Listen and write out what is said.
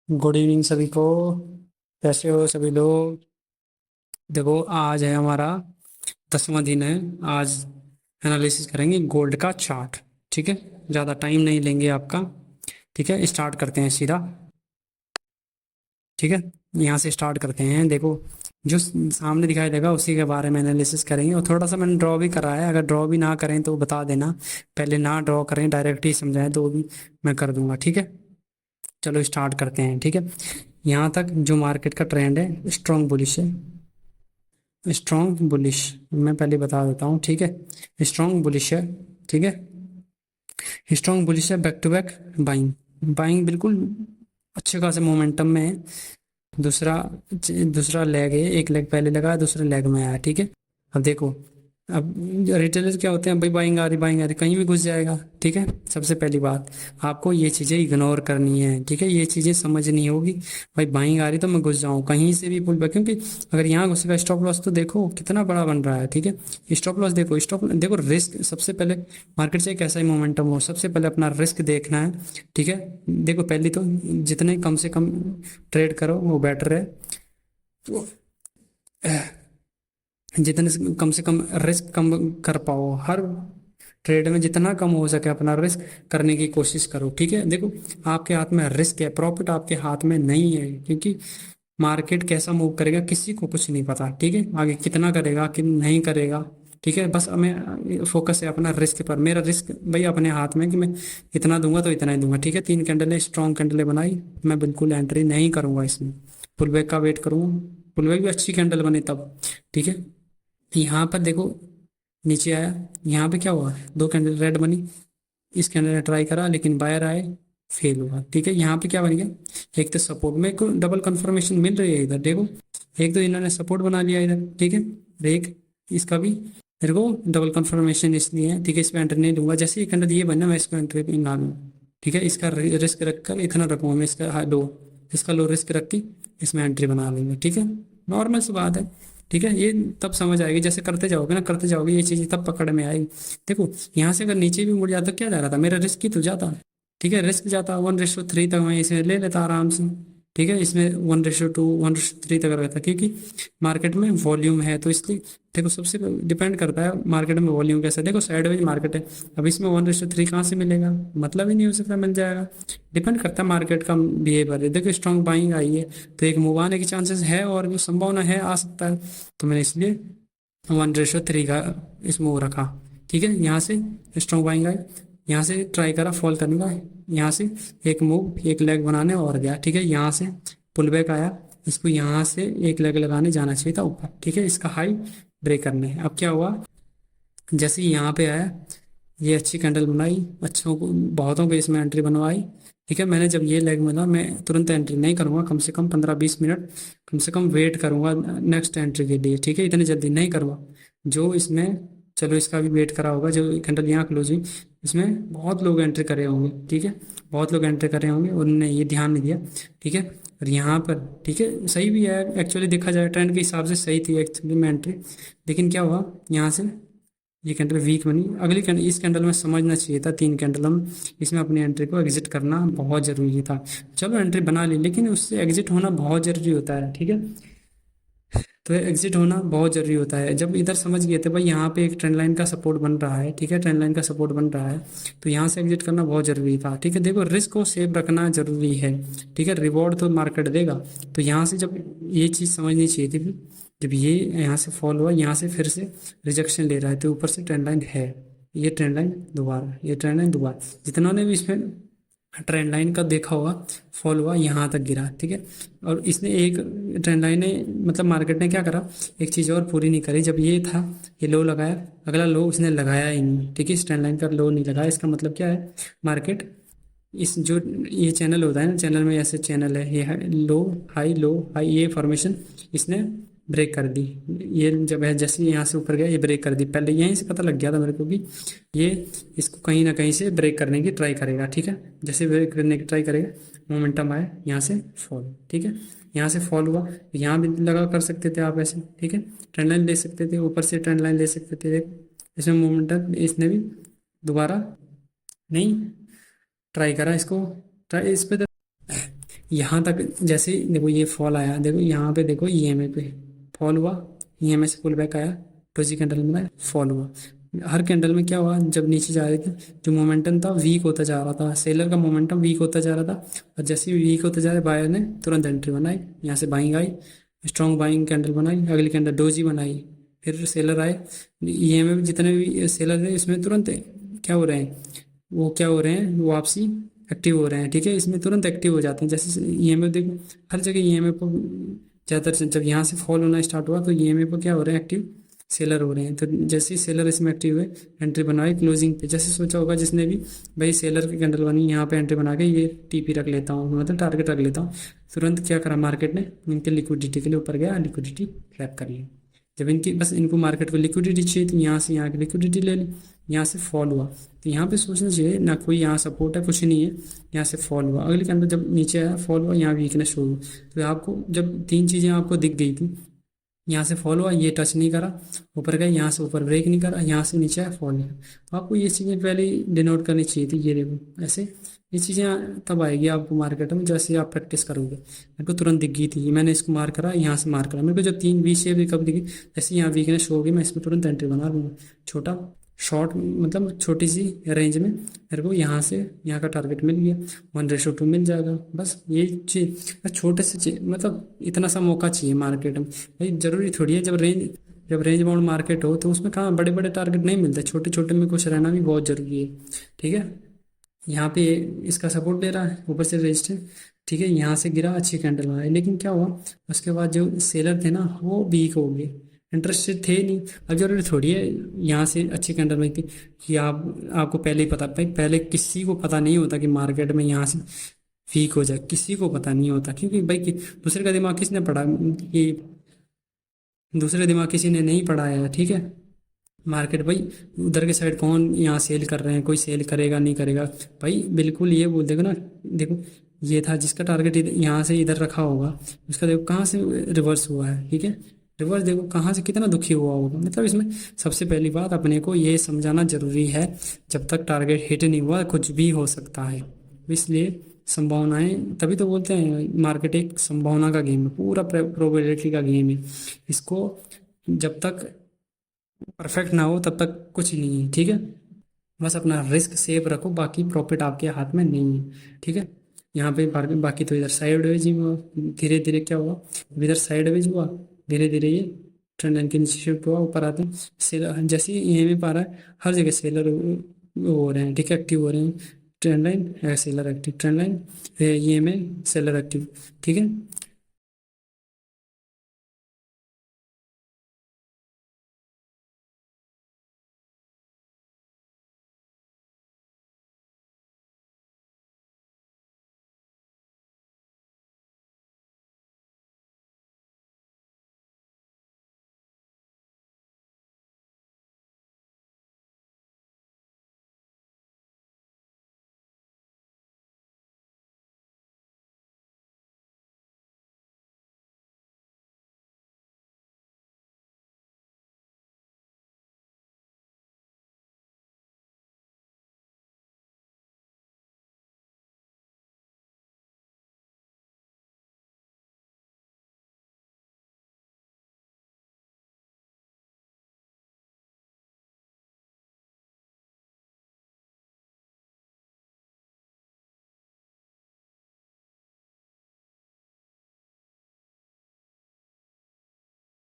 Good evening सभी को। कैसे हो सभी लोग? देखो, आज है हमारा 10वां दिन है। आज एनालिसिस करेंगे गोल्ड का चार्ट। ठीक है, ज़्यादा टाइम नहीं लेंगे आपका। ठीक है, स्टार्ट करते हैं सीधा। ठीक है, यहाँ से स्टार्ट करते हैं। देखो, जो सामने दिखाई देगा उसी के बारे में एनालिसिस करेंगे, और थोड़ा सा मैंने ड्रॉ भी करा है। अगर ड्रॉ भी ना करें तो बता देना, पहले ना ड्रॉ करें, डायरेक्ट ही समझाएं तो भी मैं कर दूंगा। ठीक है, चलो स्टार्ट करते हैं। ठीक है, यहाँ तक जो मार्केट का ट्रेंड है स्ट्रॉन्ग बुलिश है। स्ट्रॉन्ग बुलिश मैं पहले बता देता हूँ। ठीक है, स्ट्रॉन्ग बुलिश है। ठीक है, स्ट्रॉन्ग बुलिश है, back to back buying. Buying बिल्कुल अच्छे खासे मोमेंटम में है। दूसरा दूसरा लेग है, एक लेग पहले लगा है, दूसरे लेग में आया। ठीक है, अब देखो, अब रिटेलर क्या होते हैं भाई, बाइंग आ रही बाइंग आ रही, कहीं भी घुस जाएगा। ठीक है, सबसे पहली बात आपको ये चीज़ें इग्नोर करनी है। ठीक है, ये चीज़ें समझनी होगी। भाई बाइंग आ रही तो मैं घुस जाऊँ कहीं से भी पुल बैक, क्योंकि अगर यहाँ घुसेगा स्टॉप लॉस तो देखो कितना बड़ा बन रहा है। ठीक है, स्टॉप लॉस देखो, स्टॉप देखो, रिस्क सबसे पहले मार्केट से कैसा ही मोमेंटम हो, सबसे पहले अपना रिस्क देखना है। ठीक है, देखो पहले तो जितने कम से कम ट्रेड करो वो बेटर है। तो जितने कम से कम रिस्क कम कर पाओ, हर ट्रेड में जितना कम हो सके अपना रिस्क करने की कोशिश करो। ठीक है, देखो आपके हाथ में रिस्क है, प्रॉफिट आपके हाथ में नहीं है, क्योंकि मार्केट कैसा मूव करेगा किसी को कुछ नहीं पता। ठीक है, आगे कितना करेगा कि नहीं करेगा। ठीक है, बस हमें फोकस है अपना रिस्क पर। मेरा रिस्क भाई अपने हाथ में कि मैं इतना दूंगा तो इतना ही दूंगा। ठीक है, 3 कैंडलें स्ट्रॉन्ग कैंडलें बनाई, मैं बिल्कुल एंट्री नहीं करूंगा इसमें, पुल बैक का वेट करूंगा। पुल बैक भी अच्छी कैंडल बने तब। ठीक है, यहाँ पर देखो, नीचे आया, यहाँ पे क्या हुआ, 2 कैंडल रेड बनी। इस कैंडल ने ट्राई करा लेकिन बायर आए, फेल हुआ। ठीक है, यहाँ पे क्या बन गया, एक तो सपोर्ट में को डबल कंफर्मेशन मिल रही है इधर। देखो, एक तो इन्होंने सपोर्ट बना लिया इधर। ठीक है, एक इसका भी मेरे को डबल कंफर्मेशन इसलिए है। ठीक है, इस पर एंट्री नहीं लूंगा, जैसे ये कैंडल ये बना मैं इस पर एंट्री ना लूँ। ठीक है, इसका रिस्क रखकर इतना रखूंगा मैं, इसका लो, इसका लो रिस्क रख के इसमें एंट्री बना लूंगा। ठीक है, नॉर्मल सी बात है। ठीक है, ये तब समझ आएगी जैसे करते जाओगे ना, करते जाओगे ये चीज़ तब पकड़ में आएगी। देखो, यहाँ से अगर नीचे भी मुड़ जाता क्या जा रहा था, मेरा रिस्क ही तो जाता। ठीक है, रिस्क जाता 1:3 तक मैं इसे ले लेता आराम से। ठीक है, इसमें 1:2 1:3 तक रहता, क्योंकि मार्केट में वॉल्यूम है तो इसलिए। देखो, सबसे डिपेंड करता है मार्केट में वॉल्यूम कैसा है। देखो साइडवेज मार्केट है, अब इसमें 1:3 कहाँ से मिलेगा, मतलब ही नहीं हो सकता मिल जाएगा। डिपेंड करता है मार्केट का बिहेवियर। देखो स्ट्रॉन्ग बाइंग आई है तो एक मूव आने की चांसेस है, और जो संभावना है आ सकता है, तो मैंने इसलिए 1:3 का इस मूव रखा। ठीक है, यहाँ से स्ट्रॉन्ग बाइंग आई, यहाँ से ट्राई करा फॉल करने का, यहाँ से एक मूव एक लेग बनाने और गया। ठीक है, यहाँ से पुल बैक आया, इसको यहाँ से एक लेग लगाने जाना चाहिए था ऊपर। ठीक है, इसका हाई ब्रेक करने। अब क्या हुआ, जैसे ही यहाँ पे आया, ये अच्छी कैंडल बनाई, अच्छों को बहुतों को इसमें एंट्री बनवाई। ठीक है, मैंने जब ये लेग मिला मैं तुरंत एंट्री नहीं करूँगा, कम से कम 15-20 मिनट कम से कम वेट करूँगा नेक्स्ट एंट्री के लिए। ठीक है, इतनी जल्दी नहीं करूँगा। जो इसमें, चलो इसका भी वेट करा होगा, जो कैंडल यहाँ क्लोज हुई इसमें बहुत लोग एंट्री करे होंगे। ठीक है, बहुत लोग एंट्री करे होंगे, उन्होंने ये ध्यान नहीं दिया। ठीक है, और यहाँ पर ठीक है सही भी है, एक्चुअली देखा जाए ट्रेंड के हिसाब से सही थी एक्चुअली में एंट्री। लेकिन क्या हुआ, यहाँ से ये कैंडल वीक बनी, अगली कैंडल, इस कैंडल में समझना चाहिए था, 3 कैंडल में इसमें अपनी एंट्री को एग्जिट करना बहुत ज़रूरी था। चलो एंट्री बना ली, लेकिन उससे एग्जिट होना बहुत ज़रूरी होता है। ठीक है, तो एग्जिट होना बहुत ज़रूरी होता है। जब इधर समझ गए थे भाई यहाँ पे एक ट्रेंड लाइन का सपोर्ट बन रहा है, ठीक है, ट्रेंड लाइन का सपोर्ट बन रहा है, तो यहाँ से एग्जिट करना बहुत ज़रूरी था। ठीक है, देखो रिस्क को सेफ रखना ज़रूरी है। ठीक है, रिवॉर्ड तो मार्केट देगा, तो यहाँ से जब ये चीज़ समझनी चाहिए थी, जब ये यहाँ से फॉल हुआ, यहाँ से फिर से रिजेक्शन ले रहा है, तो ऊपर से ट्रेंड लाइन है, ये ट्रेंड लाइन दोबारा, ये ट्रेंड लाइन दोबारा, जितना ने भी इसमें ट्रेंड लाइन का देखा होगा, फॉल हुआ यहाँ तक गिरा। ठीक है, और इसने एक ट्रेंड लाइन ने, मतलब मार्केट ने क्या करा, एक चीज़ और पूरी नहीं करी। जब ये था, ये लो लगाया, अगला लो उसने लगाया ही नहीं। ठीक है, इस ट्रेंड लाइन का लो नहीं लगाया, इसका मतलब क्या है, मार्केट इस जो ये चैनल होता है ना, चैनल में ऐसे चैनल है, ये लो हाई, ये फॉर्मेशन इसने ब्रेक कर दी। ये जब है जैसे यहाँ से ऊपर गया, ये ब्रेक कर दी, पहले यहीं से पता लग गया था मेरे को कि ये इसको कहीं ना कहीं से ब्रेक करने की ट्राई करेगा। ठीक है, जैसे ब्रेक करने की ट्राई करेगा, मोमेंटम आया, यहाँ से फॉल। ठीक है, यहाँ से फॉल हुआ, यहाँ भी लगा कर सकते थे आप ऐसे। ठीक है, ट्रेंड लाइन ले सकते थे, ऊपर से ट्रेंड लाइन ले सकते थे, इसमें मोमेंटम इसने भी दोबारा नहीं ट्राई करा इसको, ट्राई इस पे यहाँ तक जैसे ही देखो ये फॉल आया, देखो यहाँ पे देखो ईएमए पे फॉल हुआ, ईएमए से पुल बैक आया, डोजी कैंडल में फॉल हुआ। हर कैंडल में क्या हुआ, जब नीचे जा रही थी जो मोमेंटम था वीक होता जा रहा था, सेलर का मोमेंटम वीक होता जा रहा था, और जैसे ही वीक होता जा रहा बायर ने तुरंत एंट्री बनाई, यहाँ से buying I, strong buying candle बनाई, अगली कैंडल डोजी बनाई, फिर सेलर आए, ईएमए में जितने भी सेलर थे इसमें तुरंत क्या हो रहे हैं, वो क्या हो रहे हैं, वापसी एक्टिव हो रहे हैं, ठीक है, इसमें तुरंत एक्टिव हो जाते हैं। जैसे ईएमएफ देखो, हर जगह ईएमएफ पर ज़्यादातर जब यहाँ से फॉल होना स्टार्ट हुआ तो ईएमएफ पर क्या हो रहे हैं, एक्टिव सेलर हो रहे हैं। तो जैसे ही सेलर इसमें एक्टिव हुए, एंट्री बनवाई क्लोजिंग पे, जैसे सोचा होगा जिसने भी, भाई सेलर की कैंडल बनी यहाँ पे एंट्री बना के ये टीपी रख लेता हूँ, मतलब टारगेट रख लेता हूँ, तुरंत क्या करा मार्केट ने, इनके लिक्विडिटी के लिए ऊपर गया, लिक्विडिटी ट्रैप कर ली। जब इनकी बस इनको मार्केट को लिक्विडिटी चाहिए तो यहाँ से यहाँ की लिक्विडिटी ले ली, यहाँ से फॉल हुआ तो यहाँ पे सोचना चाहिए ना, कोई यहाँ सपोर्ट है कुछ नहीं है, यहाँ से फॉल हुआ, अगले कैंडल जब नीचे आया फॉल हुआ, यहाँ वीकनेस शो हुई। तो आपको जब तीन चीज़ें आपको दिख गई थी, यहाँ से फॉल हुआ, ये टच नहीं करा, ऊपर गया, यहाँ से ऊपर ब्रेक नहीं करा, यहाँ से नीचे आया फॉल नहीं करा, तो आपको ये चीज़ें पहले ही डिनोट करनी चाहिए थी। ये देखो ऐसे ये चीज़ें तब आएगी आपको मार्केट में जैसे आप प्रैक्टिस करोगे। मेरे को तुरंत दिख गई थी, मैंने इसको मार्क करा, यहाँ से मार्क करा, मेरे को जब तीन वी शेप कब दिखी, जैसे यहाँ वीकनेस होगी मैं इसमें तुरंत एंट्री बना लूँगा, छोटा शॉर्ट, मतलब छोटी सी रेंज में मेरे को यहाँ से यहाँ का टारगेट मिल गया, 1:2 मिल जाएगा। बस ये चीज, बस छोटे से चीज, मतलब इतना सा मौका चाहिए मार्केट में। भाई जरूरी थोड़ी है जब रेंज बाउंड मार्केट हो तो उसमें कहाँ बड़े बड़े टारगेट नहीं मिलते, छोटे छोटे में कुछ रहना भी बहुत जरूरी है, ठीक है। यहाँ पे इसका सपोर्ट दे रहा है, ऊपर से रजिस्टर, ठीक है, यहाँ से गिरा, अच्छी कैंडल बनाई, लेकिन क्या हुआ उसके बाद जो सेलर थे ना वो वीक हो गए, इंटरेस्टेड थे नहीं। अब जरूरी थोड़ी है यहाँ से अच्छी कैंडल बनी थी कि आपको पहले ही पता, भाई पहले किसी को पता नहीं होता कि मार्केट में यहाँ से वीक हो जाए, किसी को पता नहीं होता, क्योंकि भाई दूसरे का दिमाग किसने पढ़ा, कि दूसरे दिमाग किसी ने नहीं पढ़ाया है, ठीक है। मार्केट भाई उधर के साइड कौन यहाँ सेल कर रहे हैं, कोई सेल करेगा नहीं करेगा, भाई बिल्कुल ये बोल देगा ना, देखो ये था जिसका टारगेट यहाँ से इधर रखा होगा, उसका देखो कहाँ से रिवर्स हुआ है, ठीक है, रिवर्स देखो कहाँ से कितना दुखी हुआ होगा। मतलब इसमें सबसे पहली बात अपने को ये समझाना जरूरी है, जब तक टारगेट हिट नहीं हुआ कुछ भी हो सकता है, इसलिए संभावनाएं, तभी तो बोलते हैं मार्केट एक संभावना का गेम है, पूरा प्रोबेबिलिटी का गेम है। इसको जब तक परफेक्ट ना हो तब तक कुछ नहीं है, ठीक है। बस अपना रिस्क सेफ रखो, बाकी प्रॉफिट आपके हाथ में नहीं है, ठीक है। यहाँ पे बाकी तो इधर साइडवेज ही हुआ, धीरे धीरे क्या हुआ, इधर साइडवेज हुआ, धीरे धीरे ये ट्रेंड लाइन के नीचे शिफ्ट हुआ, ऊपर आते हैं सेलर, जैसे ही EMA पा रहा है हर जगह सेलर हो रहे हैं, ठीक है, एक्टिव हो रहे हैं, trend line seller active, trend line EMA seller active, ठीक है।